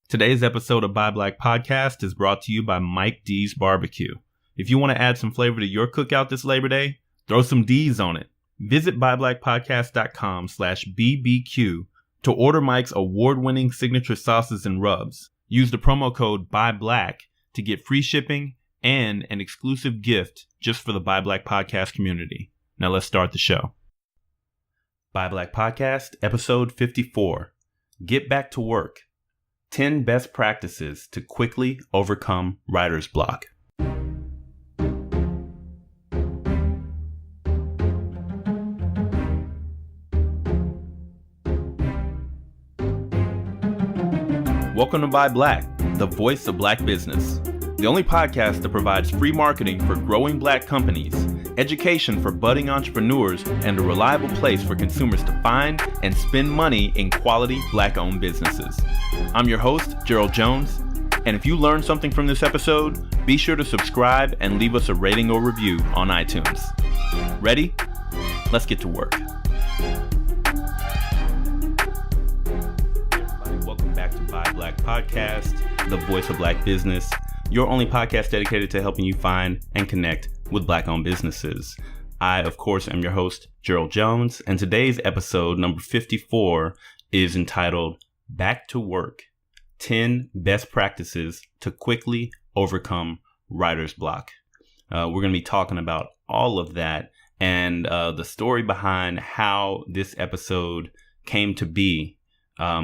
Today's episode of Buy Black Podcast is brought to you by Mike D's Barbecue. If you want to add some flavor to your cookout this Labor Day, throw some D's on it. Visit buyblackpodcast.com/BBQ to order Mike's award-winning signature sauces and rubs. Use the promo code BUYBLACK to get free shipping and an exclusive gift just for the Buy Black Podcast community. Now let's start the show. Buy Black Podcast, episode 54. Get back to work. 10 best practices to quickly overcome writer's block. Welcome to Buy Black, the voice of black business. The only podcast that provides free marketing for growing black companies, education for budding entrepreneurs, and a reliable place for consumers to find and spend money in quality black-owned businesses. I'm your host, Gerald Jones, and if you learned something from this episode, be sure to subscribe and leave us a rating or review on iTunes. Ready? Let's get to work. Everybody, welcome back to Buy Black Podcast, the voice of black business. Your only podcast dedicated to helping you find and connect with black-owned businesses. I, of course, am your host, Gerald Jones, and today's episode, number 54, is entitled Back to Work, 10 Best Practices to Quickly Overcome Writer's Block. We're going to be talking about all of that and the story behind how this episode came to be a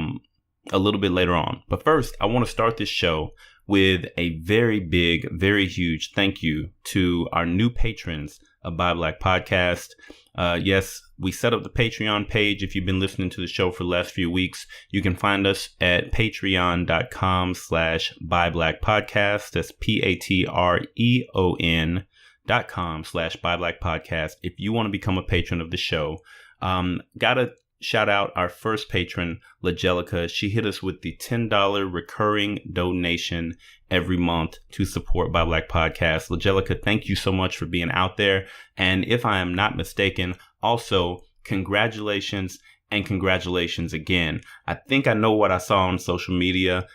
little bit later on. But first, I want to start this show with a very big, very huge thank you to our new patrons of Buy Black Podcast. Yes, we set up the Patreon page. If you've been listening to the show for the last few weeks, you can find us at patreon.com/buyblackpodcast. That's patreon.com/buyblackpodcast. If you want to become a patron of the show, gotta shout out our first patron, LaJelica. She hit us with the $10 recurring donation every month to support Buy Black Podcast. LaJelica, thank you so much for being out there. And if I am not mistaken, also congratulations and congratulations again. I think I know what I saw on social media.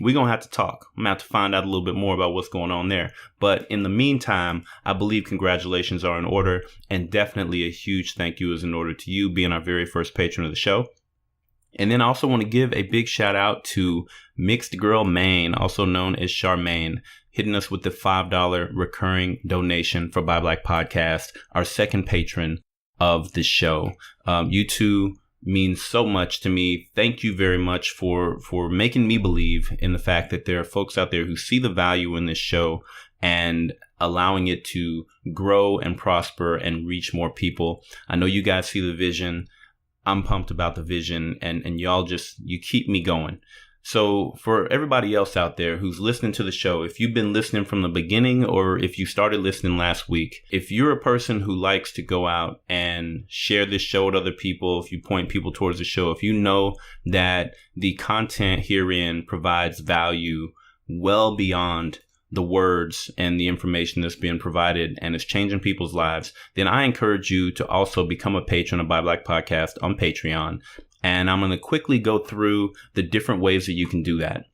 We're going to have to talk. I'm going to have to find out a little bit more about what's going on there. But in the meantime, I believe congratulations are in order, and definitely a huge thank you is in order to you being our very first patron of the show. And then I also want to give a big shout out to Mixed Girl Maine, also known as Charmaine, hitting us with the $5 recurring donation for Buy Black Podcast, our second patron of the show. You two means so much to me. Thank you very much for making me believe in the fact that there are folks out there who see the value in this show and allowing it to grow and prosper and reach more people. I know you guys see the vision. I'm pumped about the vision, and y'all you keep me going. So for everybody else out there who's listening to the show, if you've been listening from the beginning or if you started listening last week, if you're a person who likes to go out and share this show with other people, if you point people towards the show, if you know that the content herein provides value well beyond the words and the information that's being provided and is changing people's lives, then I encourage you to also become a patron of Buy Black Podcast on Patreon. And I'm going to quickly go through the different ways that you can do that.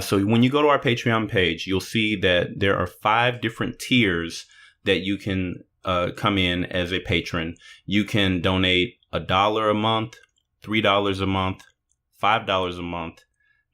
So when you go to our Patreon page, you'll see that there are 5 different tiers that you can come in as a patron. You can donate $1 a month, $3 a month, $5 a month,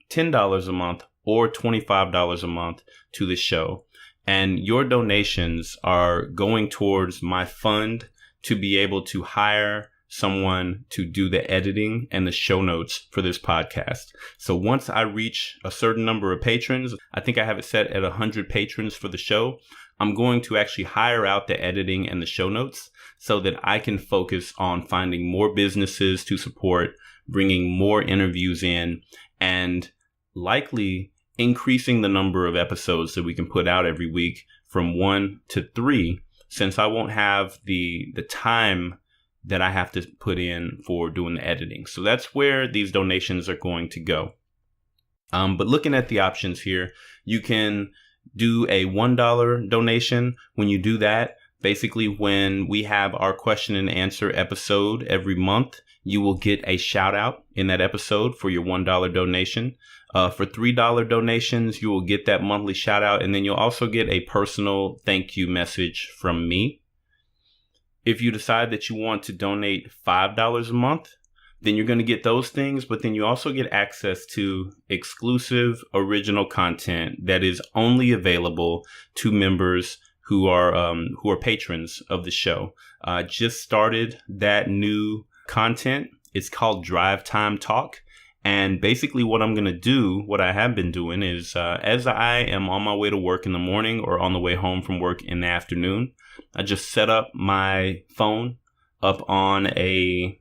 $10 a month, or $25 a month to the show. And your donations are going towards my fund to be able to hire someone to do the editing and the show notes for this podcast. So once I reach a certain number of patrons, I think I have it set at 100 patrons for the show, I'm going to actually hire out the editing and the show notes so that I can focus on finding more businesses to support, bringing more interviews in, and likely increasing the number of episodes that we can put out every week from 1 to 3, since I won't have the time that I have to put in for doing the editing. So that's where these donations are going to go. But looking at the options here, you can do a $1 donation. When you do that, Basically, when we have our question and answer episode every month, you will get a shout out in that episode for your $1 donation. For $3 donations, you will get that monthly shout out, and then you'll also get a personal thank you message from me. If you decide that you want to donate $5 a month, then you're going to get those things, but then you also get access to exclusive original content that is only available to members who are patrons of the show. Just started that new content. It's called Drive Time Talk. And basically what I'm going to do, what I have been doing is as I am on my way to work in the morning or on the way home from work in the afternoon, I just set up my phone up on a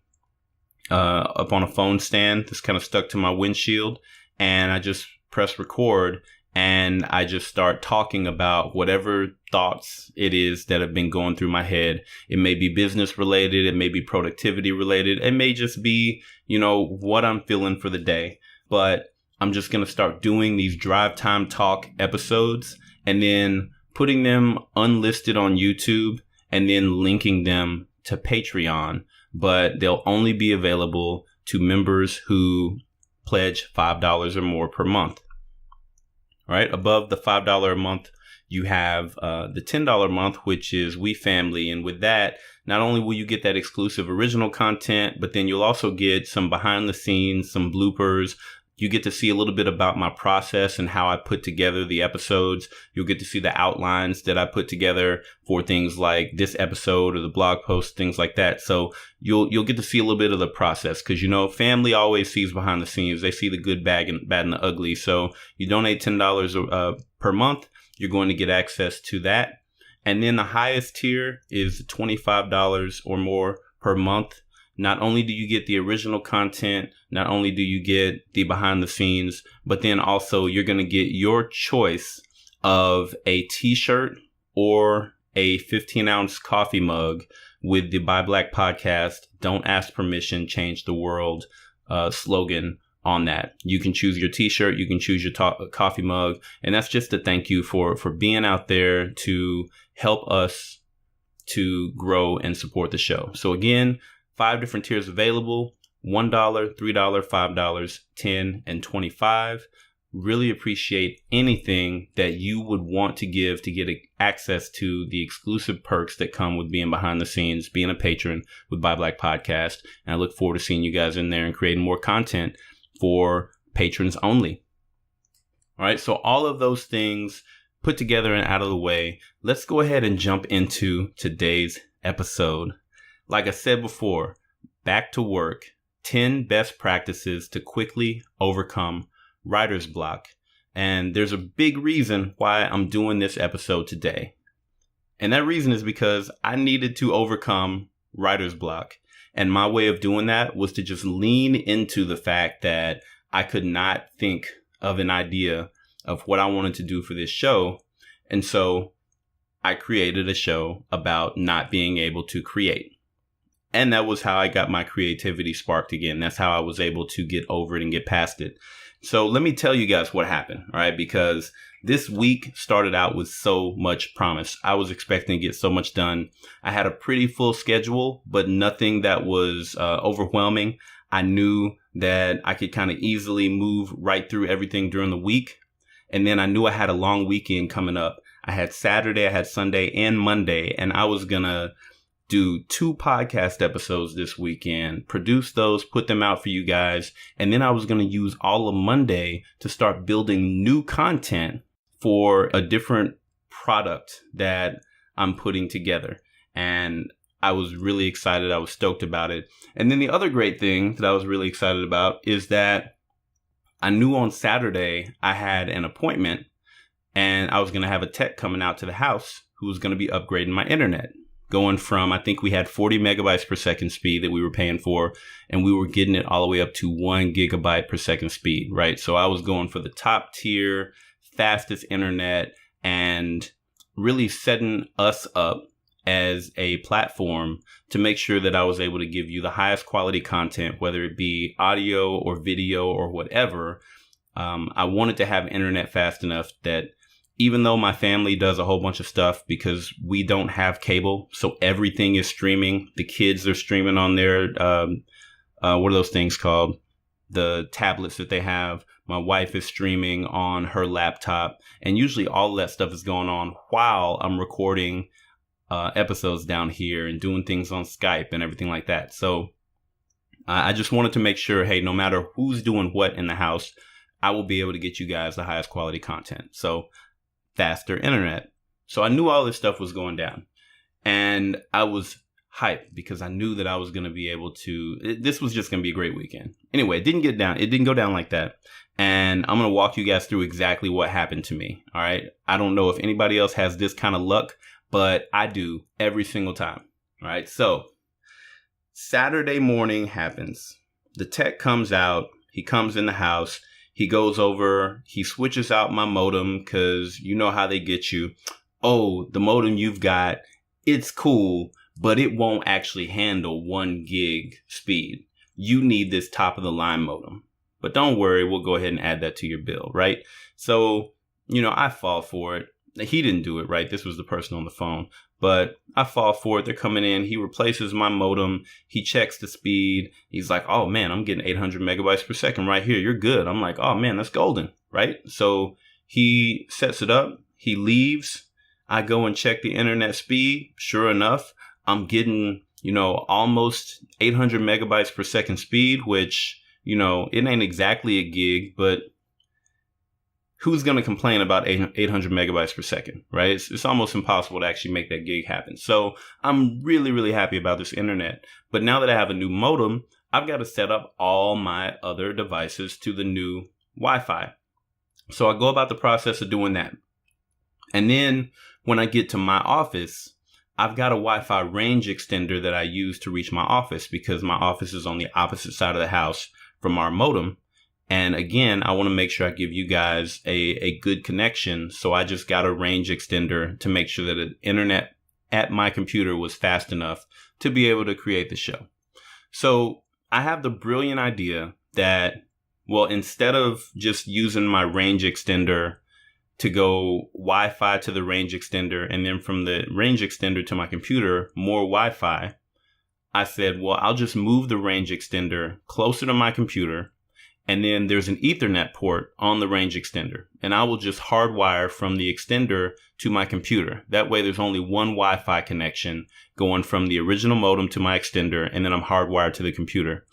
phone stand that's kind of stuck to my windshield, and I just press record and I just start talking about whatever thoughts it is that have been going through my head. It may be business related. It may be productivity related. It may just be, what I'm feeling for the day. But I'm just going to start doing these Drive Time Talk episodes and then putting them unlisted on YouTube and then linking them to Patreon. But they'll only be available to members who pledge $5 or more per month. All right. Above the $5 a month, you have the $10 a month, which is We Family. And with that, not only will you get that exclusive original content, but then you'll also get some behind the scenes, some bloopers. You get to see a little bit about my process and how I put together the episodes. You'll get to see the outlines that I put together for things like this episode or the blog post, things like that. So you'll get to see a little bit of the process because, family always sees behind the scenes. They see the good, bad, and the ugly. So you donate $10 per month, you're going to get access to that. And then the highest tier is $25 or more per month. Not only do you get the original content, not only do you get the behind the scenes, but then also you're going to get your choice of a t-shirt or a 15-ounce coffee mug with the Buy Black podcast, Don't Ask Permission, Change the World slogan on that. You can choose your t-shirt, you can choose your coffee mug, and that's just a thank you for being out there to help us to grow and support the show. So again, 5 different tiers available: $1, $3, $5, $10, and $25. Really appreciate anything that you would want to give to get access to the exclusive perks that come with being behind the scenes, being a patron with Buy Black Podcast. And I look forward to seeing you guys in there and creating more content for patrons only. All right, so all of those things put together and out of the way, let's go ahead and jump into today's episode. Like I said before, back to work, 10 best practices to quickly overcome writer's block. And there's a big reason why I'm doing this episode today. And that reason is because I needed to overcome writer's block. And my way of doing that was to just lean into the fact that I could not think of an idea of what I wanted to do for this show. And so I created a show about not being able to create. And that was how I got my creativity sparked again. That's how I was able to get over it and get past it. So let me tell you guys what happened, all right? Because this week started out with so much promise. I was expecting to get so much done. I had a pretty full schedule, but nothing that was overwhelming. I knew that I could kind of easily move right through everything during the week. And then I knew I had a long weekend coming up. I had Saturday, I had Sunday, and Monday, and I was going to do 2 podcast episodes this weekend, produce those, put them out for you guys. And then I was going to use all of Monday to start building new content for a different product that I'm putting together. And I was really excited. I was stoked about it. And then the other great thing that I was really excited about is that I knew on Saturday I had an appointment and I was going to have a tech coming out to the house who was going to be upgrading my internet. Going from, I think we had 40 megabytes per second speed that we were paying for, and we were getting it all the way up to 1 gigabyte per second speed, right? So I was going for the top tier, fastest internet, and really setting us up as a platform to make sure that I was able to give you the highest quality content, whether it be audio or video or whatever. I wanted to have internet fast enough that even though my family does a whole bunch of stuff because we don't have cable, so everything is streaming. The kids are streaming on their, what are those things called? The tablets that they have. My wife is streaming on her laptop. And usually all of that stuff is going on while I'm recording episodes down here and doing things on Skype and everything like that. So I just wanted to make sure, hey, no matter who's doing what in the house, I will be able to get you guys the highest quality content. So faster internet. So I knew all this stuff was going down, and I was hyped because I knew that I was going to be able to, this was just going to be a great weekend. Anyway, it didn't go down like that. And I'm going to walk you guys through exactly what happened to me. All right. I don't know if anybody else has this kind of luck, but I do every single time. All right. So Saturday morning happens. The tech comes out. He comes in the house. He goes over. He switches out my modem because you know how they get you. Oh, the modem you've got, it's cool, but it won't actually handle 1 gig speed. You need this top of the line modem. But don't worry, we'll go ahead and add that to your bill, right? So, I fall for it. He didn't do it, right? This was the person on the phone. But I fall for it. They're coming in. He replaces my modem. He checks the speed. He's like, oh, man, I'm getting 800 megabytes per second right here. You're good. I'm like, oh, man, that's golden, right? So he sets it up. He leaves. I go and check the internet speed. Sure enough, I'm getting, almost 800 megabytes per second speed, which, it ain't exactly a gig, but who's going to complain about 800 megabytes per second, right? It's almost impossible to actually make that gig happen. So I'm really, really happy about this internet. But now that I have a new modem, I've got to set up all my other devices to the new Wi-Fi. So I go about the process of doing that. And then when I get to my office, I've got a Wi-Fi range extender that I use to reach my office because my office is on the opposite side of the house from our modem. And again, I want to make sure I give you guys a good connection. So I just got a range extender to make sure that the internet at my computer was fast enough to be able to create the show. So I have the brilliant idea that, well, instead of just using my range extender to go Wi-Fi to the range extender and then from the range extender to my computer, more Wi-Fi, I said, well, I'll just move the range extender closer to my computer. And then there's an Ethernet port on the range extender. And I will just hardwire from the extender to my computer. That way there's only one Wi-Fi connection going from the original modem to my extender. And then I'm hardwired to the computer.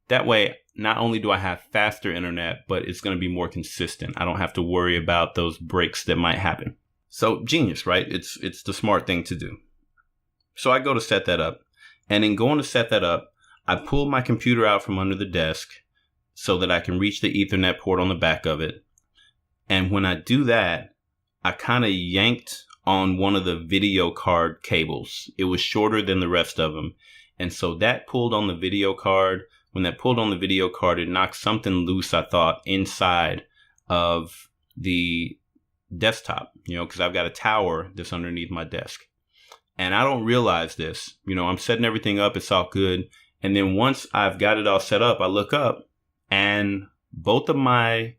That way, not only do I have faster internet, but it's going to be more consistent. I don't have to worry about those breaks that might happen. So genius, right? It's the smart thing to do. So I go to set that up. And in going to set that up, I pull my computer out from under the desk so that I can reach the Ethernet port on the back of it. And when I do that, I kind of yanked on one of the video card cables. It was shorter than the rest of them. And so that pulled on the video card. When that pulled on the video card, it knocked something loose, I thought, inside of the desktop, because I've got a tower that's underneath my desk. And I don't realize this. I'm setting everything up. It's all good. And then once I've got it all set up, I look up and both of my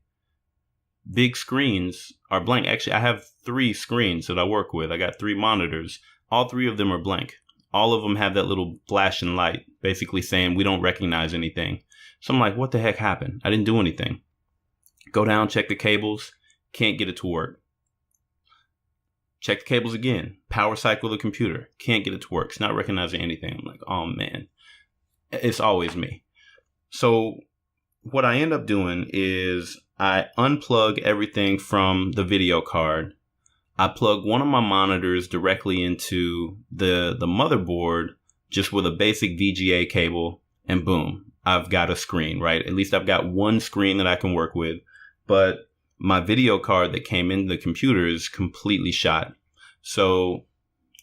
big screens are blank. Actually, I have 3 screens that I work with. I got 3 monitors. All 3 of them are blank. All of them have that little flashing light basically saying we don't recognize anything. So I'm like, what the heck happened? I didn't do anything. Go down, check the cables. Can't get it to work. Check the cables again. Power cycle the computer. Can't get it to work. It's not recognizing anything. I'm like, oh man, it's always me. So what I end up doing is I unplug everything from the video card. I plug one of my monitors directly into the motherboard just with a basic VGA cable, and boom, I've got a screen, right? At least I've got one screen that I can work with, but my video card that came into the computer is completely shot. So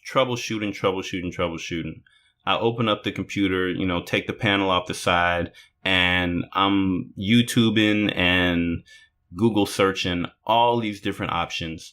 troubleshooting. I open up the computer, take the panel off the side, and I'm YouTubing and Google searching all these different options.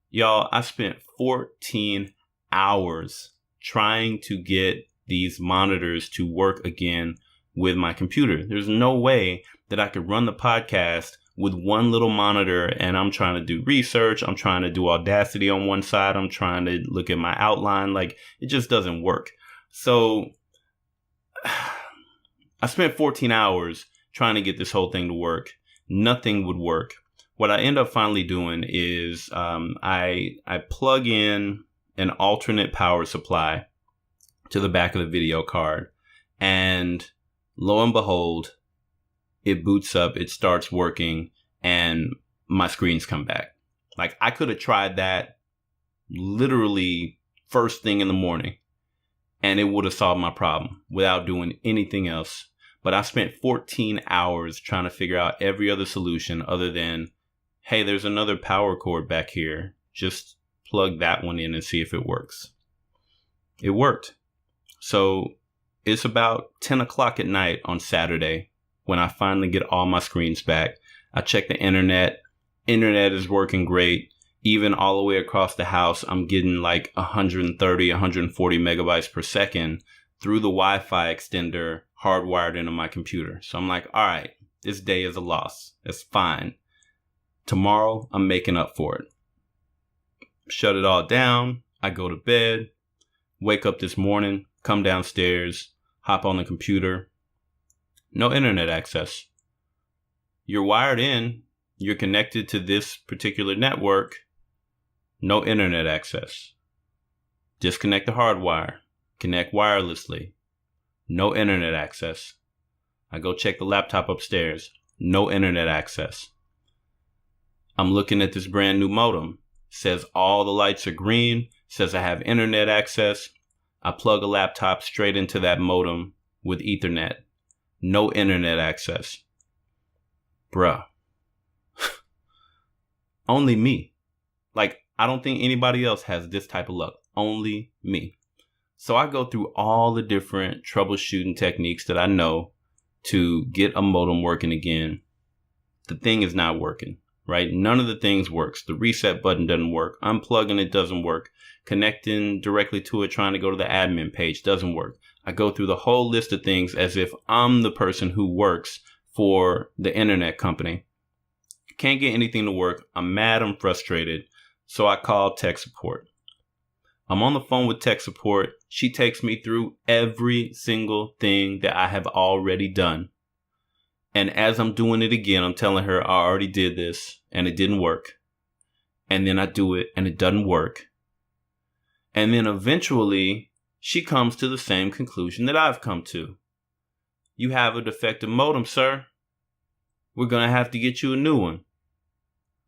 Y'all, I spent 14 hours trying to get these monitors to work again with my computer. There's no way that I could run the podcast with one little monitor, and I'm trying to do research. I'm trying to do Audacity on one side. I'm trying to look at my outline. Like, it just doesn't work. So I spent 14 hours trying to get this whole thing to work. Nothing would work. What I end up finally doing is I plug in an alternate power supply to the back of the video card, and lo and behold, it boots up, it starts working, and my screens come back. Like, I could have tried that literally first thing in the morning, and it would have solved my problem without doing anything else. But I spent 14 hours trying to figure out every other solution other than, hey, there's another power cord back here. Just plug that one in and see if it works. It worked. So it's about 10 o'clock at night on Saturday when I finally get all my screens back. I check the internet. Internet is working great. Even all the way across the house, I'm getting like 130, 140 megabytes per second through the Wi-Fi extender hardwired into my computer. So I'm like, all right, this day is a loss. It's fine. Tomorrow, I'm making up for it. Shut it all down. I go to bed, wake up this morning, come downstairs, hop on the computer. No internet access. You're wired in. You're connected to this particular network. No internet access. Disconnect the hardwire. Connect wirelessly. No internet access. I go check the laptop upstairs. No internet access. I'm looking at this brand new modem. Says all the lights are green. Says I have internet access. I plug a laptop straight into that modem with Ethernet. No internet access. Bruh. Only me. Like, I don't think anybody else has this type of luck. Only me. So I go through all the different troubleshooting techniques that I know to get a modem working again. The thing is not working, right? None of the things works. The reset button doesn't work. Unplugging it doesn't work. Connecting directly to it, trying to go to the admin page doesn't work. I go through the whole list of things as if I'm the person who works for the internet company. Can't get anything to work. I'm mad. I'm frustrated. So I call tech support. I'm on the phone with tech support. She takes me through every single thing that I have already done. And as I'm doing it again, I'm telling her I already did this and it didn't work. And then I do it and it doesn't work. And then eventually she comes to the same conclusion that I've come to. You have a defective modem, sir. We're going to have to get you a new one.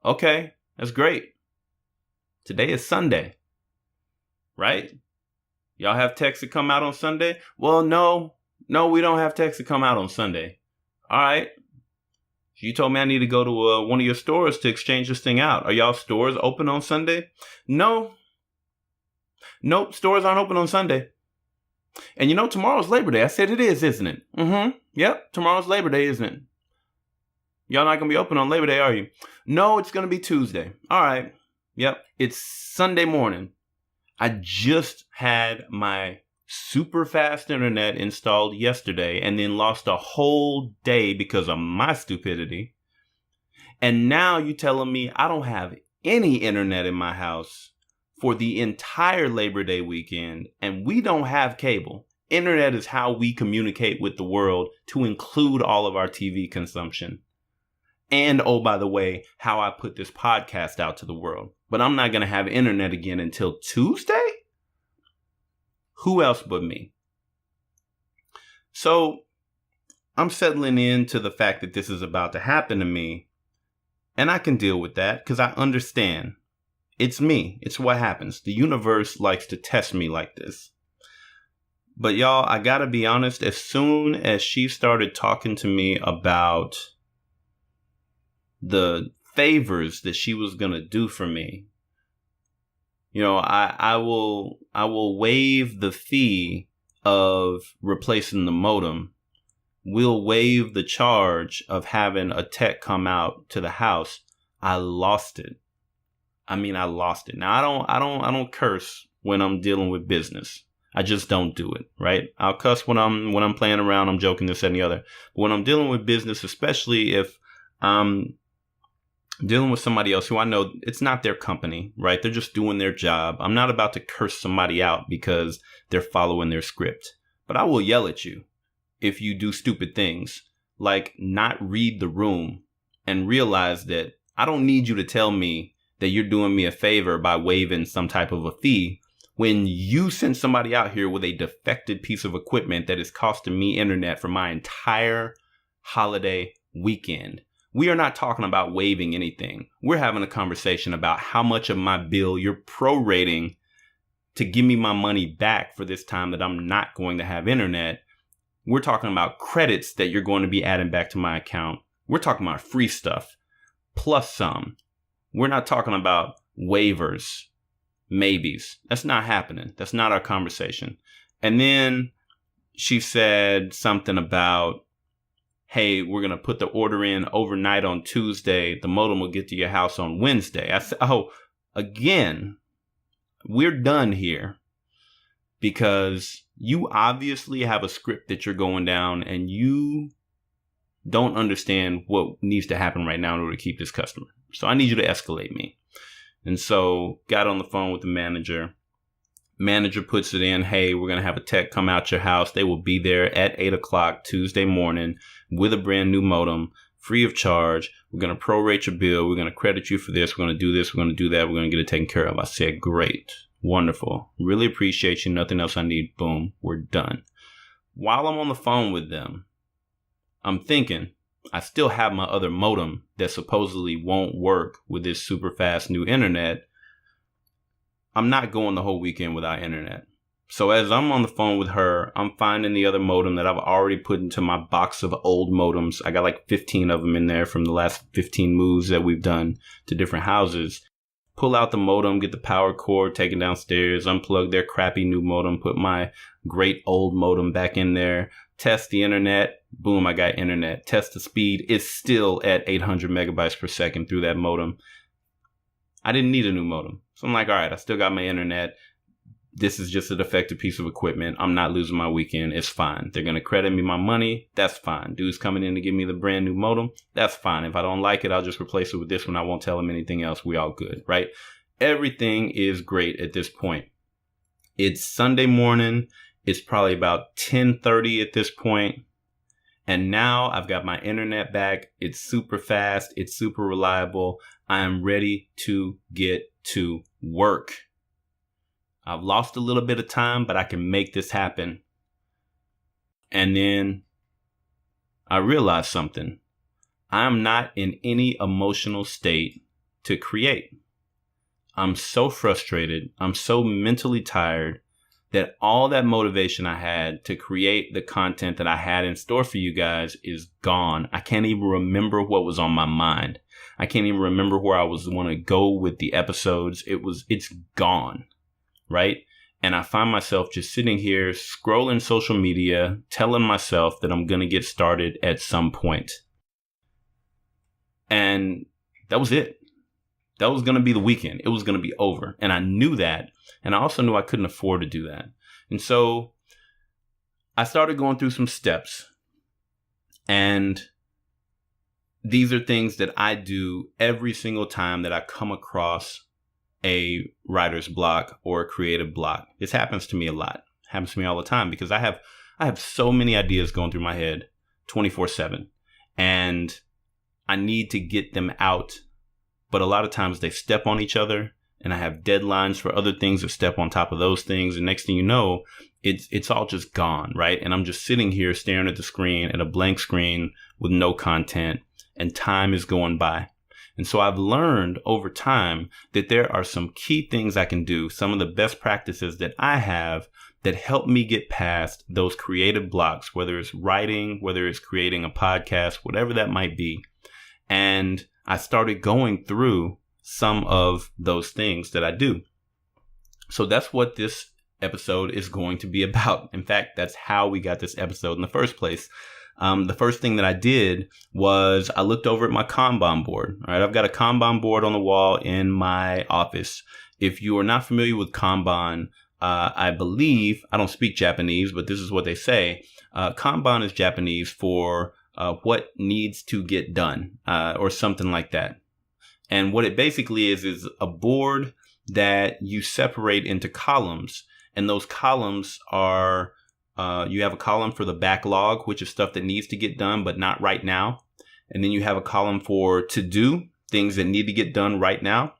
Okay, that's great. Today is Sunday. Right? Y'all have techs that come out on Sunday? Well, no, we don't have techs that come out on Sunday. All right. You told me I need to go to one of your stores to exchange this thing out. Are y'all stores open on Sunday? No. Nope, stores aren't open on Sunday. And you know, tomorrow's Labor Day. I said it is, isn't it? Mm-hmm. Yep, tomorrow's Labor Day, isn't it? Y'all not going to be open on Labor Day, are you? No, it's going to be Tuesday. All right. Yep, it's Sunday morning. I just had my super fast internet installed yesterday and then lost a whole day because of my stupidity. And now you telling me I don't have any internet in my house for the entire Labor Day weekend, and we don't have cable. Internet is how we communicate with the world, to include all of our TV consumption. And, oh, by the way, how I put this podcast out to the world. But I'm not going to have internet again until Tuesday? Who else but me? So I'm settling into the fact that this is about to happen to me. And I can deal with that because I understand. It's me. It's what happens. The universe likes to test me like this. But y'all, I got to be honest. As soon as she started talking to me about the favors that she was going to do for me, you know, I will waive the fee of replacing the modem. We'll waive the charge of having a tech come out to the house. I lost it. I lost it. Now I don't curse when I'm dealing with business. I just don't do it, right? I'll cuss when I'm playing around, I'm joking, this and the other. But when I'm dealing with business, especially if I'm dealing with somebody else who I know it's not their company, right? They're just doing their job. I'm not about to curse somebody out because they're following their script, but I will yell at you if you do stupid things like not read the room and realize that I don't need you to tell me that you're doing me a favor by waiving some type of a fee when you send somebody out here with a defective piece of equipment that is costing me internet for my entire holiday weekend. We are not talking about waiving anything. We're having a conversation about how much of my bill you're prorating to give me my money back for this time that I'm not going to have internet. We're talking about credits that you're going to be adding back to my account. We're talking about free stuff plus some. We're not talking about waivers, maybes. That's not happening. That's not our conversation. And then she said something about, hey, we're going to put the order in overnight on Tuesday. The modem will get to your house on Wednesday. I said, oh, again, we're done here because you obviously have a script that you're going down and you don't understand what needs to happen right now in order to keep this customer. So I need you to escalate me. And so got on the phone with the manager. Manager puts it in, hey, we're going to have a tech come out your house. They will be there at 8 o'clock Tuesday morning with a brand new modem, free of charge. We're going to prorate your bill. We're going to credit you for this. We're going to do this. We're going to do that. We're going to get it taken care of. I said, great. Wonderful. Really appreciate you. Nothing else I need. Boom. We're done. While I'm on the phone with them, I'm thinking, I still have my other modem that supposedly won't work with this super fast new internet. I'm not going the whole weekend without internet. So as I'm on the phone with her, I'm finding the other modem that I've already put into my box of old modems. I got like 15 of them in there from the last 15 moves that we've done to different houses. Pull out the modem, get the power cord, take it downstairs, unplug their crappy new modem, put my great old modem back in there, test the internet. Boom, I got internet. Test the speed. It's still at 800 megabytes per second through that modem. I didn't need a new modem. So I'm like, all right, I still got my internet. This is just a defective piece of equipment. I'm not losing my weekend. It's fine. They're going to credit me my money. That's fine. Dude's coming in to give me the brand new modem. That's fine. If I don't like it, I'll just replace it with this one. I won't tell him anything else. We all good, right? Everything is great at this point. It's Sunday morning. It's probably about 10:30 at this point. And now I've got my internet back. It's super fast. It's super reliable. I am ready to get to work. I've lost a little bit of time, but I can make this happen. And then I realized something. I'm not in any emotional state to create. I'm so frustrated. I'm so mentally tired that all that motivation I had to create the content that I had in store for you guys is gone. I can't even remember what was on my mind. I can't even remember where I was want to go with the episodes. It's gone, right? And I find myself just sitting here scrolling social media, telling myself that I'm going to get started at some point. And that was it. That was going to be the weekend. It was going to be over. And I knew that. And I also knew I couldn't afford to do that. And so I started going through some steps. And these are things that I do every single time that I come across a writer's block or a creative block. This happens to me a lot. It happens to me all the time because I have so many ideas going through my head 24/7. And I need to get them out. But a lot of times they step on each other, and I have deadlines for other things that step on top of those things. And next thing you know, it's all just gone, right? And I'm just sitting here staring at the screen, at a blank screen with no content, and time is going by. And so I've learned over time that there are some key things I can do, some of the best practices that I have that help me get past those creative blocks, whether it's writing, whether it's creating a podcast, whatever that might be. And I started going through some of those things that I do. So that's what this episode is going to be about. In fact, that's how we got this episode in the first place. The first thing that I did was I looked over at my Kanban board. All right, I've got a Kanban board on the wall in my office. If you are not familiar with Kanban, I believe, I don't speak Japanese, but this is what they say. Kanban is Japanese for what needs to get done, or something like that. And what it basically is a board that you separate into columns. And those columns are, you have a column for the backlog, which is stuff that needs to get done, but not right now. And then you have a column for to do, things that need to get done right now.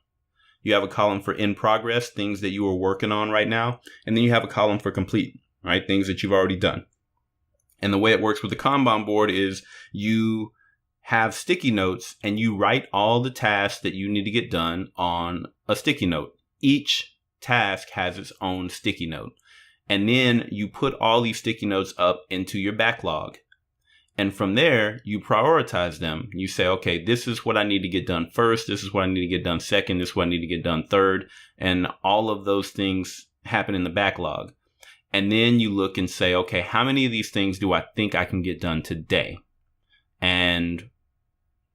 You have a column for in progress, things that you are working on right now. And then you have a column for complete, right? Things that you've already done. And the way it works with the Kanban board is you have sticky notes and you write all the tasks that you need to get done on a sticky note. Each task has its own sticky note. And then you put all these sticky notes up into your backlog. And from there, you prioritize them. You say, okay, this is what I need to get done first. This is what I need to get done second. This is what I need to get done third. And all of those things happen in the backlog. And then you look and say, okay, how many of these things do I think I can get done today? And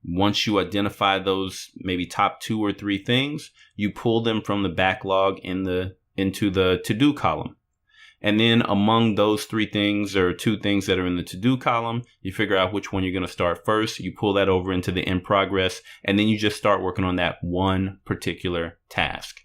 once you identify those maybe top 2 or 3 things, you pull them from the backlog into the to-do column. And then among those 3 things or 2 things that are in the to-do column, you figure out which one you're going to start first. You pull that over into the in progress, and then you just start working on that one particular task.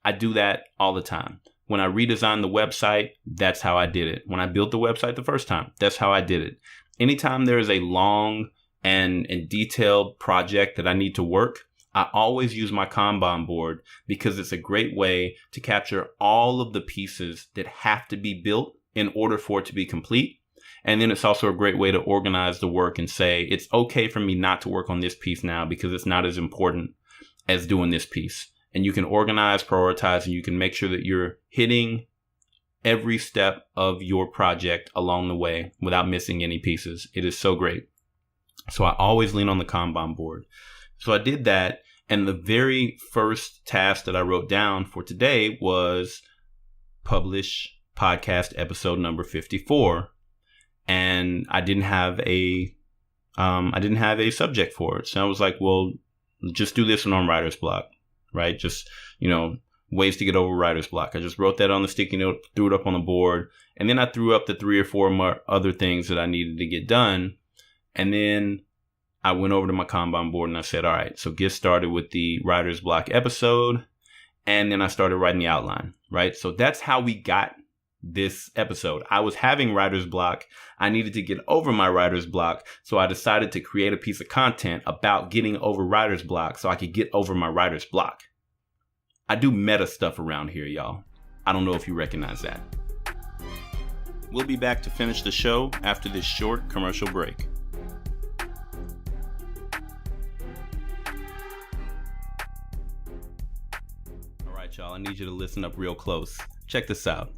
I do that all the time. When I redesigned the website, that's how I did it. When I built the website the first time, that's how I did it. Anytime there is a long and detailed project that I need to work, I always use my Kanban board because it's a great way to capture all of the pieces that have to be built in order for it to be complete. And then it's also a great way to organize the work and say, it's okay for me not to work on this piece now because it's not as important as doing this piece. And you can organize, prioritize, and you can make sure that you're hitting every step of your project along the way without missing any pieces. It is so great. So I always lean on the Kanban board. So I did that. And the very first task that I wrote down for today was publish podcast episode number 54. And I didn't have a subject for it. So I was like, well, just do this one on writer's block, right? Just, ways to get over writer's block. I just wrote that on the sticky note, threw it up on the board. And then I threw up the 3 or 4 more other things that I needed to get done. And then I went over to my Kanban board and I said, all right, so get started with the writer's block episode. And then I started writing the outline, right? So that's how we got this episode. I was having writer's block. I needed to get over my writer's block. So I decided to create a piece of content about getting over writer's block so I could get over my writer's block. I do meta stuff around here, y'all. I don't know if you recognize that. We'll be back to finish the show after this short commercial break. Y'all, I need you to listen up real close. Check this out.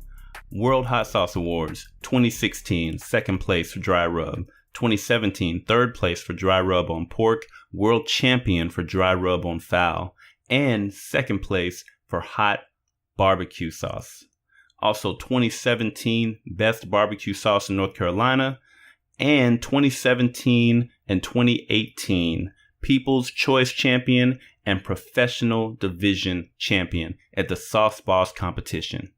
World Hot Sauce Awards 2016, second place for dry rub. 2017, third place for dry rub on pork. World champion for dry rub on fowl. And second place for hot barbecue sauce. Also 2017, best barbecue sauce in North Carolina. And 2017 and 2018, People's Choice Champion and Professional Division Champion at the Sauce Boss competition.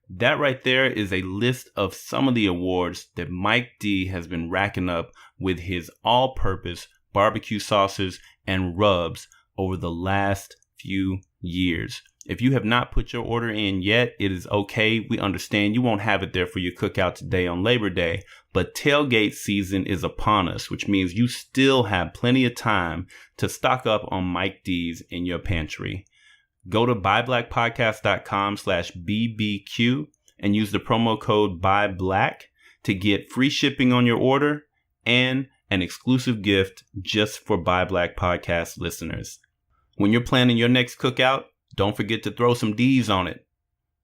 That right there is a list of some of the awards that Mike D has been racking up with his all-purpose barbecue sauces and rubs over the last few years. If you have not put your order in yet, it is okay. We understand you won't have it there for your cookout today on Labor Day, but tailgate season is upon us, which means you still have plenty of time to stock up on Mike D's in your pantry. Go to buyblackpodcast.com/BBQ and use the promo code BUYBLACK to get free shipping on your order and an exclusive gift just for Buy Black Podcast listeners. When you're planning your next cookout, don't forget to throw some D's on it.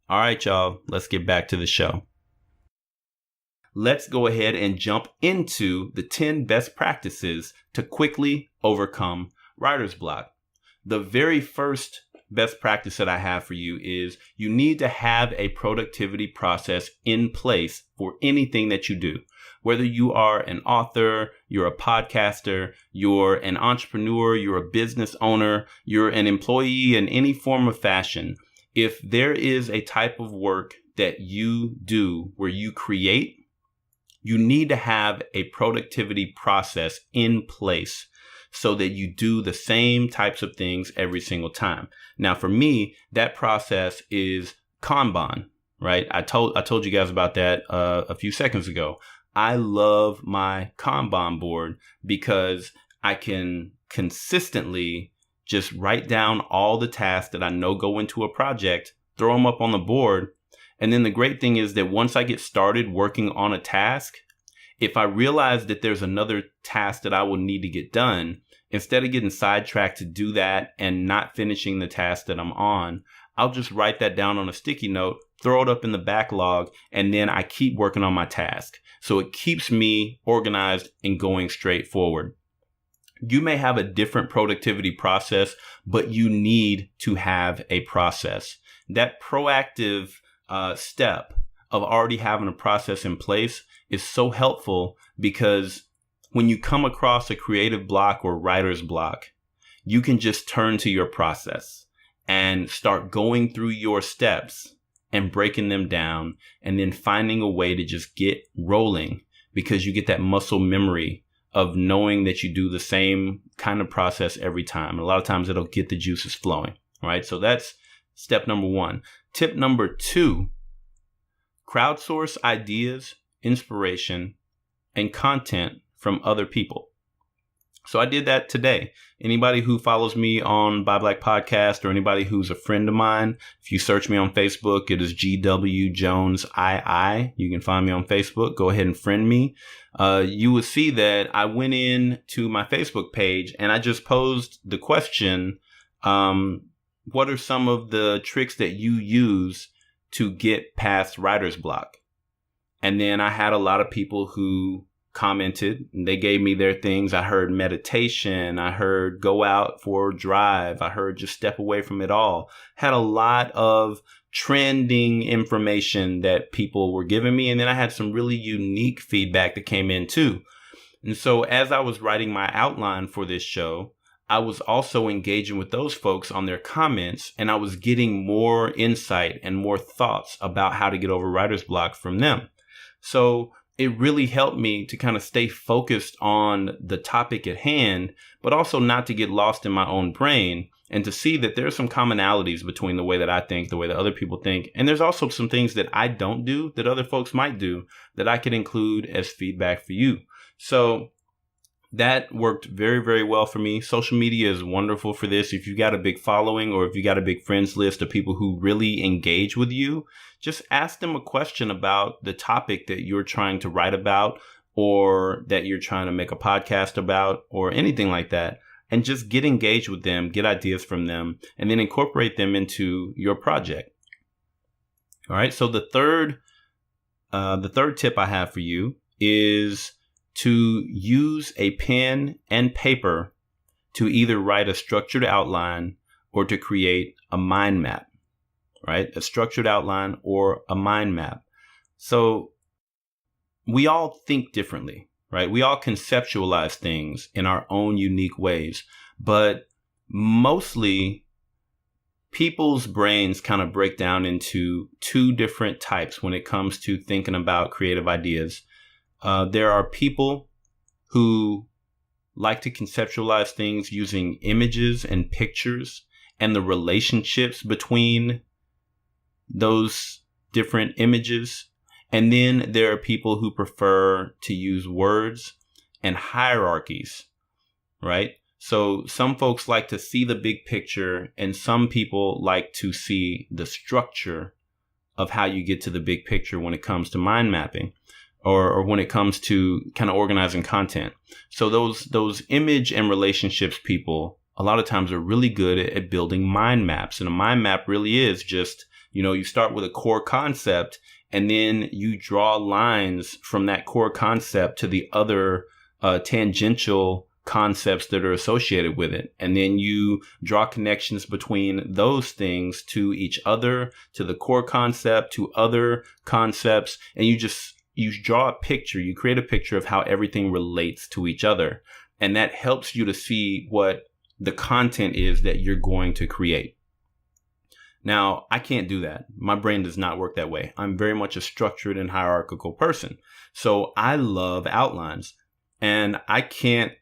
All right, y'all, let's get back to the show. Let's go ahead and jump into the 10 best practices to quickly overcome writer's block. The very first best practice that I have for you is you need to have a productivity process in place for anything that you do. Whether you are an author, you're a podcaster, you're an entrepreneur, you're a business owner, you're an employee in any form of fashion, if there is a type of work that you do where you create, you need to have a productivity process in place so that you do the same types of things every single time. Now, for me, that process is Kanban, right? I told you guys about that a few seconds ago. I love my Kanban board because I can consistently just write down all the tasks that I know go into a project, throw them up on the board. And then the great thing is that once I get started working on a task, if I realize that there's another task that I will need to get done, instead of getting sidetracked to do that and not finishing the task that I'm on, I'll just write that down on a sticky note, throw it up in the backlog, and then I keep working on my task. So it keeps me organized and going straight forward. You may have a different productivity process, but you need to have a process. That proactive step of already having a process in place is so helpful, because when you come across a creative block or writer's block, you can just turn to your process and start going through your steps and breaking them down, and then finding a way to just get rolling, because you get that muscle memory of knowing that you do the same kind of process every time. And a lot of times it'll get the juices flowing, right? So that's step number one. Tip number two, crowdsource ideas, inspiration, and content from other people. So I did that today. Anybody who follows me on Buy Black Podcast, or anybody who's a friend of mine, if you search me on Facebook, it is GW Jones II. You can find me on Facebook. Go ahead and friend me. You will see that I went in to my Facebook page and I just posed the question, what are some of the tricks that you use to get past writer's block? And then I had a lot of people who commented, and they gave me their things. I heard meditation. I heard go out for a drive. I heard just step away from it all. Had a lot of trending information that people were giving me. And then I had some really unique feedback that came in too. And so as I was writing my outline for this show, I was also engaging with those folks on their comments, and I was getting more insight and more thoughts about how to get over writer's block from them. So it really helped me to kind of stay focused on the topic at hand, but also not to get lost in my own brain, and to see that there are some commonalities between the way that I think, the way that other people think. And there's also some things that I don't do that other folks might do that I could include as feedback for you. So that worked very, very well for me. Social media is wonderful for this. If you've got a big following, or if you got a big friends list of people who really engage with you, just ask them a question about the topic that you're trying to write about, or that you're trying to make a podcast about, or anything like that. And just get engaged with them, get ideas from them, and then incorporate them into your project. All right. So the third tip I have for you is to use a pen and paper to either write a structured outline or to create a mind map, right? A structured outline or a mind map. So we all think differently, right? We all conceptualize things in our own unique ways, but mostly people's brains kind of break down into two different types when it comes to thinking about creative ideas. There are people who like to conceptualize things using images and pictures and the relationships between those different images. And then there are people who prefer to use words and hierarchies, right? So some folks like to see the big picture, and some people like to see the structure of how you get to the big picture when it comes to mind mapping, or when it comes to kind of organizing content. So those image and relationships people a lot of times are really good at building mind maps. And a mind map really is just, you start with a core concept, and then you draw lines from that core concept to the other tangential concepts that are associated with it. And then you draw connections between those things to each other, to the core concept, to other concepts. And you draw a picture, you create a picture of how everything relates to each other. And that helps you to see what the content is that you're going to create. Now, I can't do that. My brain does not work that way. I'm very much a structured and hierarchical person. So I love outlines, and I can't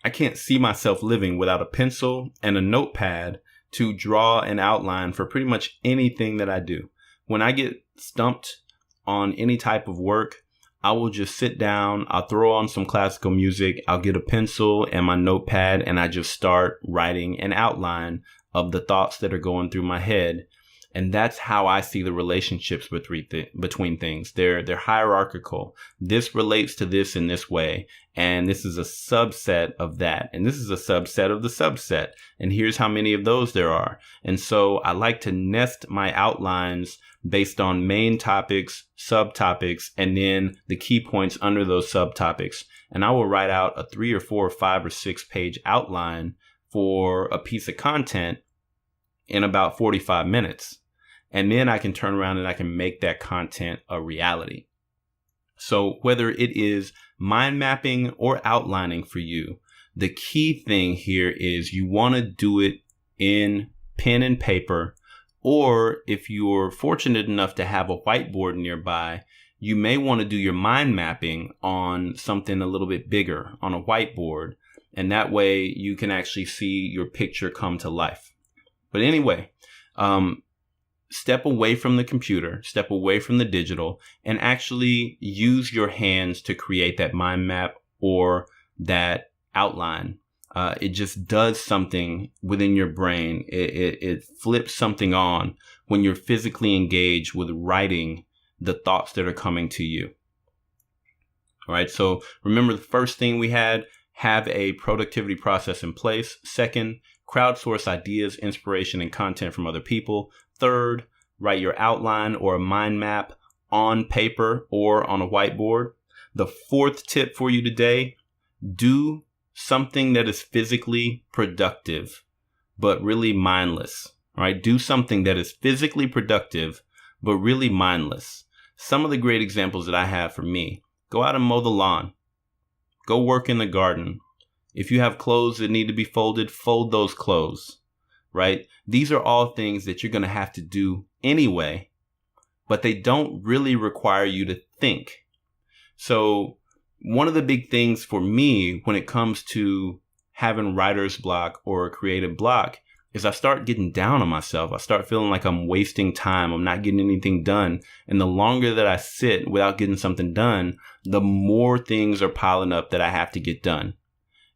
I can't see myself living without a pencil and a notepad to draw an outline for pretty much anything that I do. When I get stumped on any type of work, I will just sit down, I'll throw on some classical music, I'll get a pencil and my notepad, and I just start writing an outline of the thoughts that are going through my head. And that's how I see the relationships between things. They're hierarchical. This relates to this in this way. And this is a subset of that. And this is a subset of the subset. And here's how many of those there are. And so I like to nest my outlines based on main topics, subtopics, and then the key points under those subtopics. And I will write out a 3 or 4 or 5 or 6 page outline for a piece of content in about 45 minutes. And then I can turn around and I can make that content a reality. So whether it is mind mapping or outlining for you, the key thing here is you want to do it in pen and paper, or if you're fortunate enough to have a whiteboard nearby, you may want to do your mind mapping on something a little bit bigger, on a whiteboard. And that way you can actually see your picture come to life. But anyway, step away from the computer, step away from the digital, and actually use your hands to create that mind map or that outline. It just does something within your brain. It flips something on when you're physically engaged with writing the thoughts that are coming to you. All right. So remember, the first thing we had, have a productivity process in place. Second, crowdsource ideas, inspiration, and content from other people. Third, write your outline or a mind map on paper or on a whiteboard. The fourth tip for you today, do something that is physically productive, but really mindless, right? Do something that is physically productive, but really mindless. Some of the great examples that I have for me, go out and mow the lawn, go work in the garden. If you have clothes that need to be folded, fold those clothes, right? These are all things that you're going to have to do anyway, but they don't really require you to think. So one of the big things for me when it comes to having writer's block or a creative block is I start getting down on myself. I start feeling like I'm wasting time. I'm not getting anything done. And the longer that I sit without getting something done, the more things are piling up that I have to get done.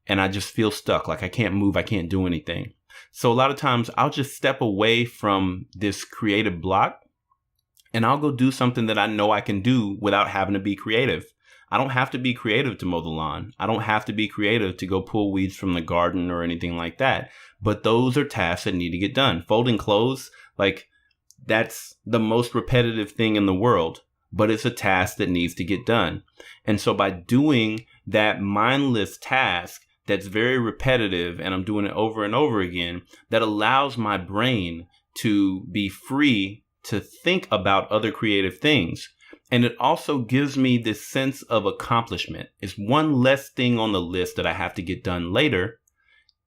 And I just feel stuck, like I can't move, I can't do anything. So a lot of times I'll just step away from this creative block and I'll go do something that I know I can do without having to be creative. I don't have to be creative to mow the lawn. I don't have to be creative to go pull weeds from the garden or anything like that. But those are tasks that need to get done. Folding clothes, like that's the most repetitive thing in the world, but it's a task that needs to get done. And so by doing that mindless task that's very repetitive and I'm doing it over and over again, that allows my brain to be free to think about other creative things. And it also gives me this sense of accomplishment. It's one less thing on the list that I have to get done later.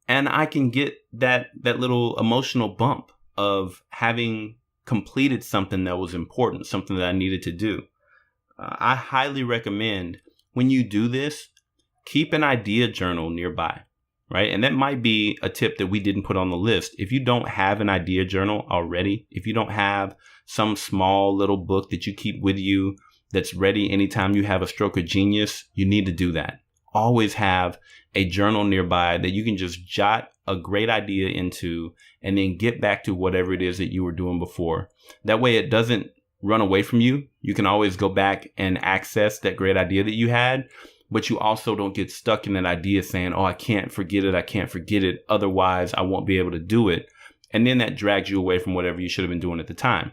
And I can get that little emotional bump of having completed something that was important, something that I needed to do. I highly recommend when you do this, keep an idea journal nearby, right? And that might be a tip that we didn't put on the list. If you don't have an idea journal already, if you don't have some small little book that you keep with you that's ready anytime you have a stroke of genius, you need to do that. Always have a journal nearby that you can just jot a great idea into and then get back to whatever it is that you were doing before. That way it doesn't run away from you. You can always go back and access that great idea that you had, but you also don't get stuck in that idea saying, oh, I can't forget it. I can't forget it. Otherwise, I won't be able to do it. And then that drags you away from whatever you should have been doing at the time.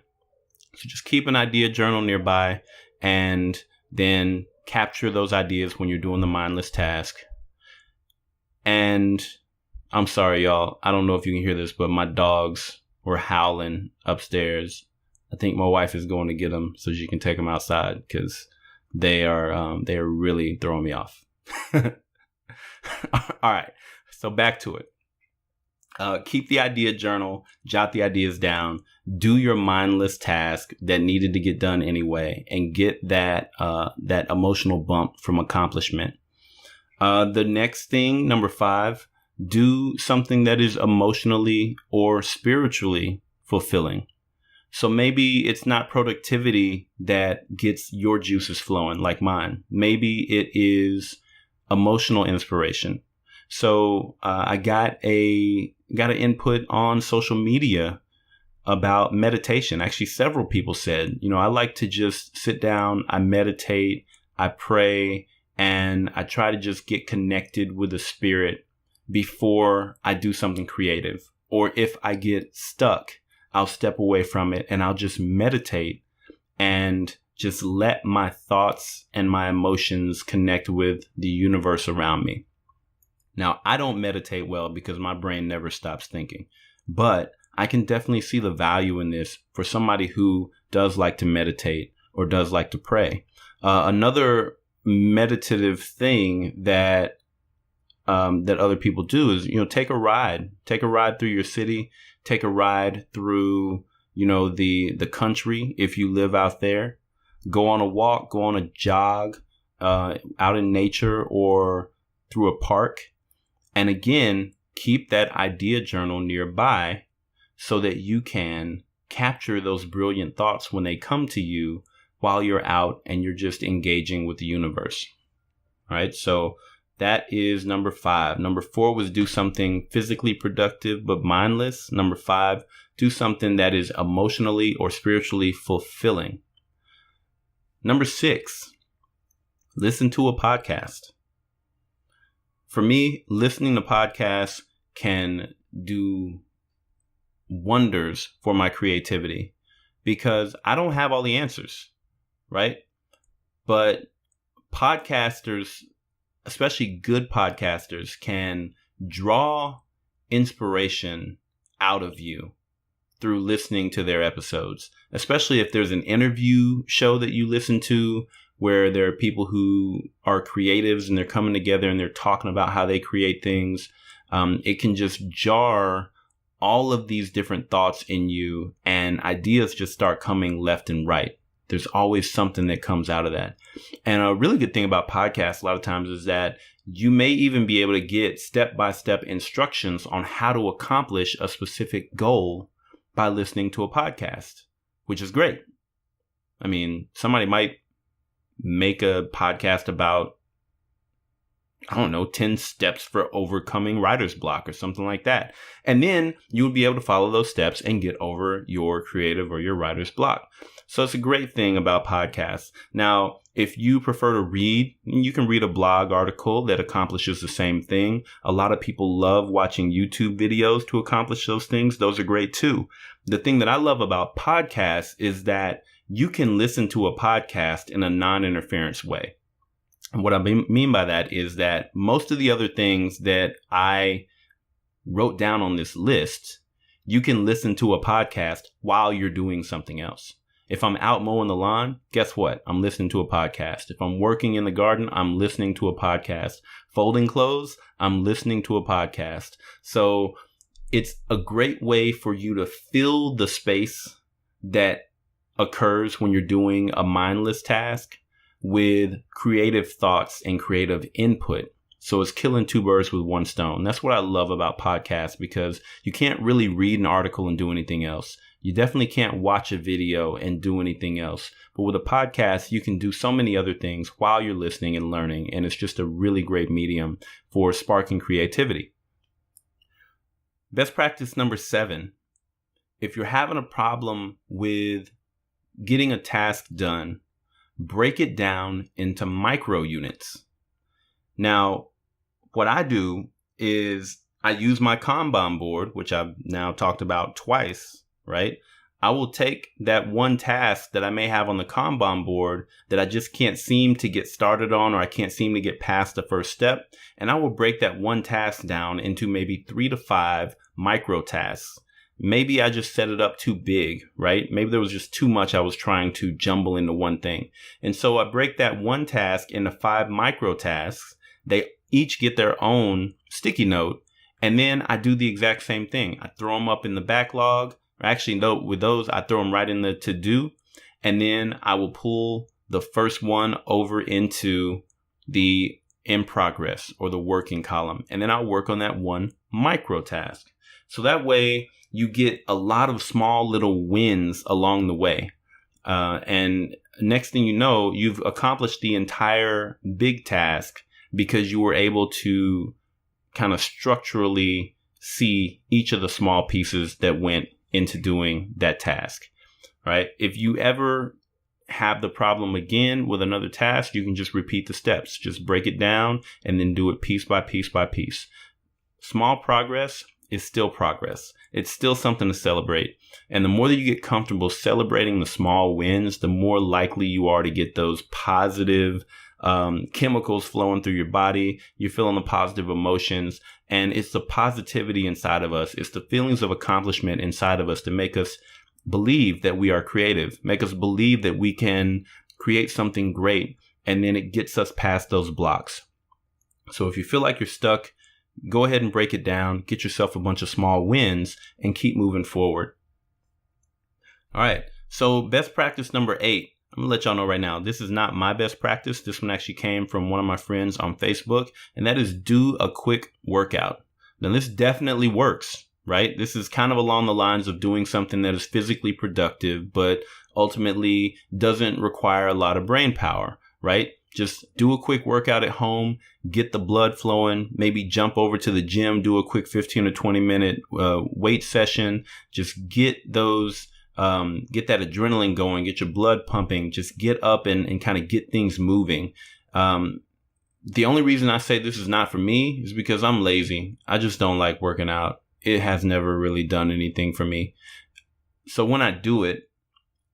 So just keep an idea journal nearby and then capture those ideas when you're doing the mindless task. And I'm sorry, y'all. I don't know if you can hear this, but my dogs were howling upstairs. I think my wife is going to get them so she can take them outside because they are really throwing me off. All right. So back to it. Keep the idea journal, jot the ideas down, do your mindless task that needed to get done anyway, and get that emotional bump from accomplishment. The next thing, number 5, do something that is emotionally or spiritually fulfilling. So maybe it's not productivity that gets your juices flowing like mine. Maybe it is emotional inspiration. So I got an input on social media about meditation. Actually, several people said, I like to just sit down, I meditate, I pray, and I try to just get connected with the spirit before I do something creative. Or if I get stuck, I'll step away from it and I'll just meditate and just let my thoughts and my emotions connect with the universe around me. Now, I don't meditate well because my brain never stops thinking, but I can definitely see the value in this for somebody who does like to meditate or does like to pray. Another meditative thing that other people do is, take a ride through your city, take a ride through, the country. If you live out there, go on a walk, go on a jog, out in nature or through a park. And again, keep that idea journal nearby so that you can capture those brilliant thoughts when they come to you while you're out and you're just engaging with the universe. All right. So that is number 5. Number 4 was do something physically productive but mindless. Number 5, do something that is emotionally or spiritually fulfilling. Number 6, listen to a podcast. For me, listening to podcasts can do wonders for my creativity because I don't have all the answers, right? But podcasters, especially good podcasters, can draw inspiration out of you through listening to their episodes, especially if there's an interview show that you listen to where there are people who are creatives and they're coming together and they're talking about how they create things. It can just jar all of these different thoughts in you and ideas just start coming left and right. There's always something that comes out of that. And a really good thing about podcasts a lot of times is that you may even be able to get step-by-step instructions on how to accomplish a specific goal by listening to a podcast, which is great. I mean, somebody might make a podcast about, 10 steps for overcoming writer's block or something like that. And then you would be able to follow those steps and get over your creative or your writer's block. So it's a great thing about podcasts. Now, if you prefer to read, you can read a blog article that accomplishes the same thing. A lot of people love watching YouTube videos to accomplish those things. Those are great too. The thing that I love about podcasts is that you can listen to a podcast in a non-interference way. And what I mean by that is that most of the other things that I wrote down on this list, you can listen to a podcast while you're doing something else. If I'm out mowing the lawn, guess what? I'm listening to a podcast. If I'm working in the garden, I'm listening to a podcast. Folding clothes, I'm listening to a podcast. So it's a great way for you to fill the space that occurs when you're doing a mindless task with creative thoughts and creative input. So it's killing 2 birds with 1 stone. That's what I love about podcasts because you can't really read an article and do anything else. You definitely can't watch a video and do anything else. But with a podcast, you can do so many other things while you're listening and learning. And it's just a really great medium for sparking creativity. Best practice number 7. If you're having a problem with getting a task done, break it down into micro units. Now, what I do is I use my Kanban board, which I've now talked about twice, right? I will take that one task that I may have on the Kanban board that I just can't seem to get started on, or I can't seem to get past the first step. And I will break that one task down into maybe 3 to 5 micro tasks. Maybe I just set it up too big, right? Maybe there was just too much I was trying to jumble into one thing. And so I break that one task into 5 micro tasks. They each get their own sticky note. And then I do the exact same thing. I throw them up in the backlog. Actually, no, with those, I throw them right in the to-do. And then I will pull the first one over into the in progress or the working column. And then I'll work on that one micro task. So that way you get a lot of small little wins along the way. And next thing you know, you've accomplished the entire big task because you were able to kind of structurally see each of the small pieces that went into doing that task, right? If you ever have the problem again with another task, you can just repeat the steps, just break it down and then do it piece by piece by piece. Small progress is still progress. It's still something to celebrate. And the more that you get comfortable celebrating the small wins, the more likely you are to get those positive chemicals flowing through your body. You're feeling the positive emotions, and it's the positivity inside of us. It's the feelings of accomplishment inside of us to make us believe that we are creative, make us believe that we can create something great. And then it gets us past those blocks. So if you feel like you're stuck, go ahead and break it down, get yourself a bunch of small wins, and keep moving forward. All right. So best practice number 8. I'm going to let y'all know right now, this is not my best practice. This one actually came from one of my friends on Facebook, and that is do a quick workout. Now, this definitely works, right? This is kind of along the lines of doing something that is physically productive, but ultimately doesn't require a lot of brain power, right? Just do a quick workout at home, get the blood flowing, maybe jump over to the gym, do a quick 15 or 20 minute weight session. Just get those, get that adrenaline going, get your blood pumping, just get up and kind of get things moving. The only reason I say this is not for me is because I'm lazy. I just don't like working out. It has never really done anything for me. So when I do it,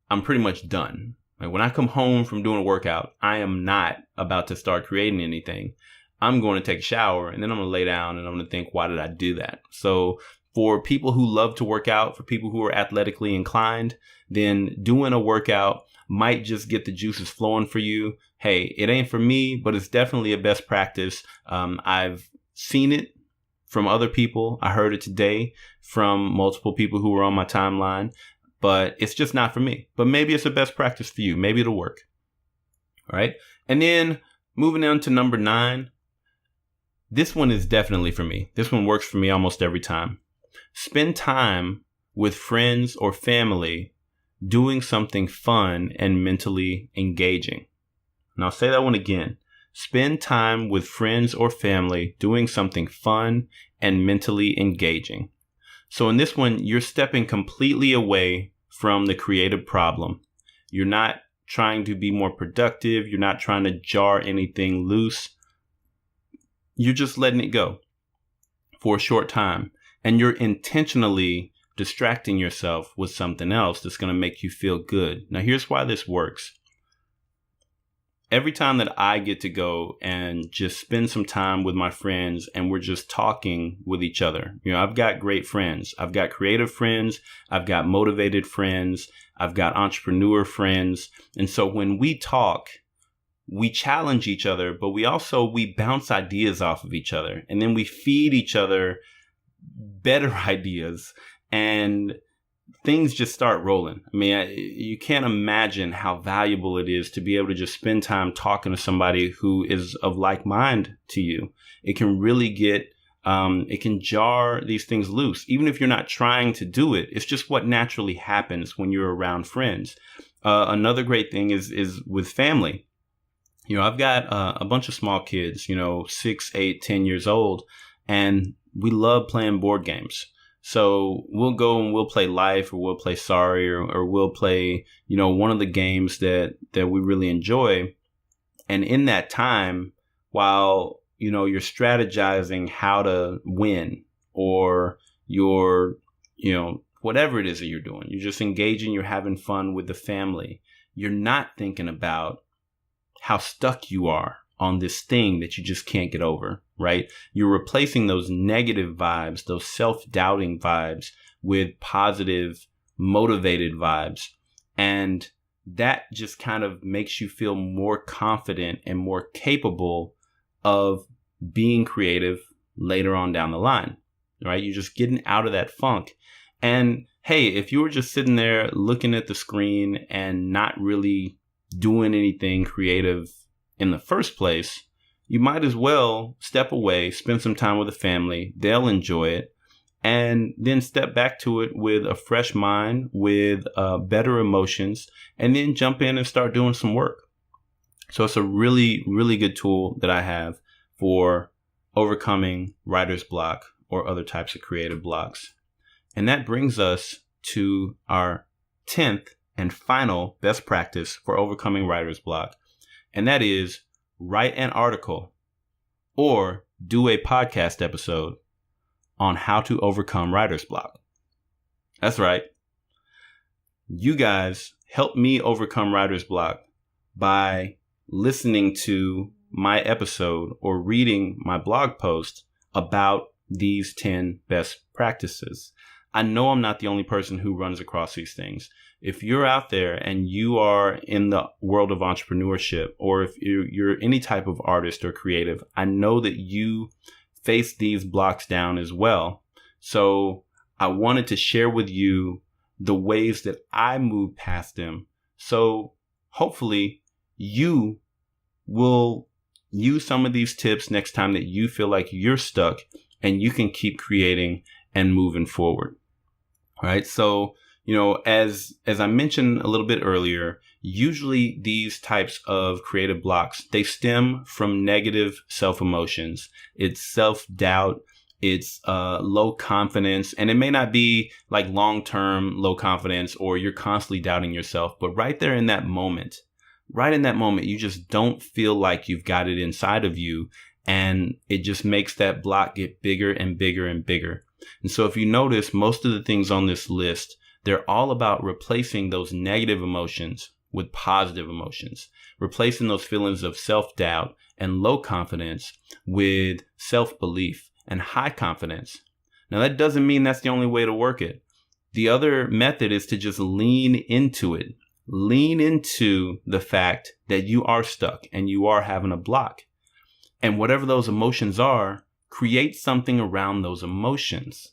I'm pretty much done. Like when I come home from doing a workout, I am not about to start creating anything. I'm going to take a shower and then I'm going to lay down and I'm going to think, why did I do that? So for people who love to work out, for people who are athletically inclined, then doing a workout might just get the juices flowing for you. Hey, it ain't for me, but it's definitely a best practice. I've seen it from other people. I heard it today from multiple people who were on my timeline. But it's just not for me. But maybe it's a best practice for you. Maybe it'll work. All right. And then moving on to number 9. This one is definitely for me. This one works for me almost every time. Spend time with friends or family doing something fun and mentally engaging. And I'll say that one again. Spend time with friends or family doing something fun and mentally engaging. So in this one, you're stepping completely away from the creative problem. You're not trying to be more productive. You're not trying to jar anything loose. You're just letting it go for a short time. And you're intentionally distracting yourself with something else that's going to make you feel good. Now, here's why this works. Every time that I get to go and just spend some time with my friends and we're just talking with each other, you know, I've got great friends. I've got creative friends. I've got motivated friends. I've got entrepreneur friends. And so when we talk, we challenge each other, but we bounce ideas off of each other. And then we feed each other better ideas and things just start rolling. I mean, you can't imagine how valuable it is to be able to just spend time talking to somebody who is of like mind to you. It can really it can jar these things loose. Even if you're not trying to do it, it's just what naturally happens when you're around friends. Another great thing is with family. You know, I've got a bunch of small kids, 6, 8, 10 years old, and we love playing board games. So we'll go and we'll play Life, or we'll play Sorry, or we'll play, one of the games that we really enjoy. And in that time, while, you're strategizing how to win, or you're, whatever it is that you're doing, you're just engaging, you're having fun with the family. You're not thinking about how stuck you are on this thing that you just can't get over, right? You're replacing those negative vibes, those self-doubting vibes, with positive, motivated vibes. And that just kind of makes you feel more confident and more capable of being creative later on down the line, right? You're just getting out of that funk. And hey, if you were just sitting there looking at the screen and not really doing anything creative in the first place, you might as well step away, spend some time with the family. They'll enjoy it. And then step back to it with a fresh mind, with better emotions, and then jump in and start doing some work. So it's a really, really good tool that I have for overcoming writer's block or other types of creative blocks. And that brings us to our 10th and final best practice for overcoming writer's block. And that is write an article or do a podcast episode on how to overcome writer's block. That's right. You guys help me overcome writer's block by listening to my episode or reading my blog post about these 10 best practices. I know I'm not the only person who runs across these things. If you're out there and you are in the world of entrepreneurship, or if you're any type of artist or creative, I know that you face these blocks down as well. So I wanted to share with you the ways that I move past them. So hopefully you will use some of these tips next time that you feel like you're stuck and you can keep creating and moving forward. All right. So, as I mentioned a little bit earlier, usually these types of creative blocks, they stem from negative self-emotions. It's self-doubt. It's low confidence. And it may not be like long-term low confidence or you're constantly doubting yourself. But right there in that moment, you just don't feel like you've got it inside of you. And it just makes that block get bigger and bigger and bigger. And so if you notice, most of the things on this list, they're all about replacing those negative emotions with positive emotions, replacing those feelings of self-doubt and low confidence with self-belief and high confidence. Now, that doesn't mean that's the only way to work it. The other method is to just lean into it. Lean into the fact that you are stuck and you are having a block. And whatever those emotions are, create something around those emotions.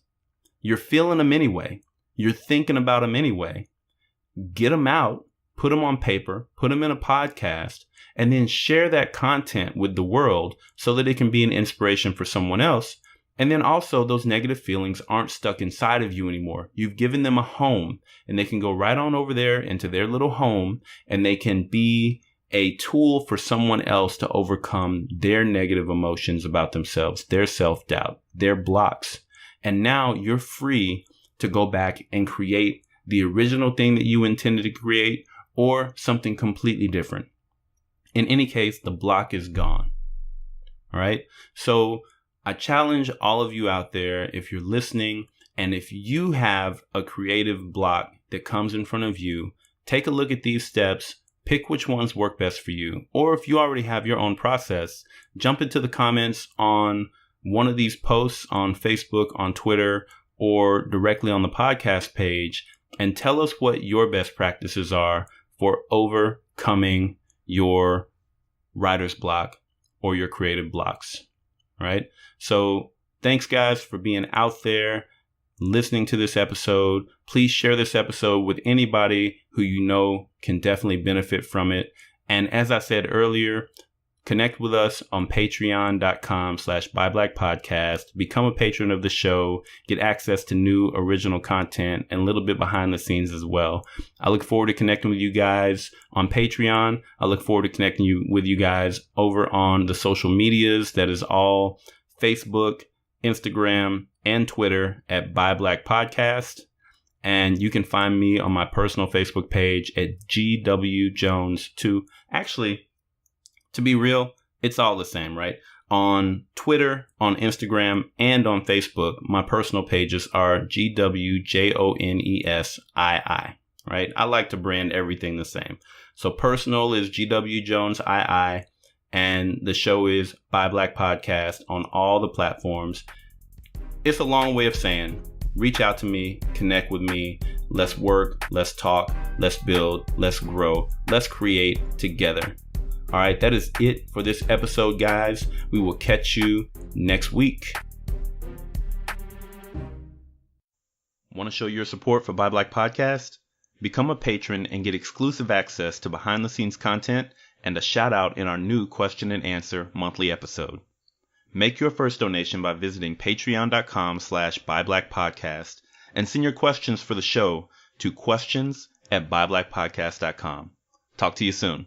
You're feeling them anyway. You're thinking about them anyway. Get them out, put them on paper, put them in a podcast, and then share that content with the world so that it can be an inspiration for someone else. And then also those negative feelings aren't stuck inside of you anymore. You've given them a home and they can go right on over there into their little home and they can be a tool for someone else to overcome their negative emotions about themselves, their self-doubt, their blocks. And now you're free to go back and create the original thing that you intended to create or something completely different. In any case, the block is gone. All right. So I challenge all of you out there, if you're listening, and if you have a creative block that comes in front of you, take a look at these steps, pick which ones work best for you. Or if you already have your own process, jump into the comments on one of these posts on Facebook, on Twitter, or directly on the podcast page and tell us what your best practices are for overcoming your writer's block or your creative blocks. All right. So thanks, guys, for being out there listening to this episode. Please share this episode with anybody who you know can definitely benefit from it. And as I said earlier, connect with us on patreon.com/BuyBlackPodcast. Become a patron of the show. Get access to new original content and a little bit behind the scenes as well. I look forward to connecting with you guys on Patreon. I look forward to connecting with you guys over on the social medias. That is all Facebook, Instagram, and Twitter at BuyBlackPodcast. And you can find me on my personal Facebook page at GWJones2. Actually, to be real, it's all the same, right? On Twitter, on Instagram, and on Facebook, my personal pages are GWJONESII, right? I like to brand everything the same. So personal is GWJonesII, and the show is Buy Black Podcast on all the platforms. It's a long way of saying, reach out to me, connect with me. Let's work, let's talk, let's build, let's grow, let's create together. All right, that is it for this episode, guys. We will catch you next week. Want to show your support for Buy Black Podcast? Become a patron and get exclusive access to behind-the-scenes content and a shout out in our new question and answer monthly episode. Make your first donation by visiting patreon.com/buyblackpodcast and send your questions for the show to questions@buyblackpodcast.com. Talk to you soon.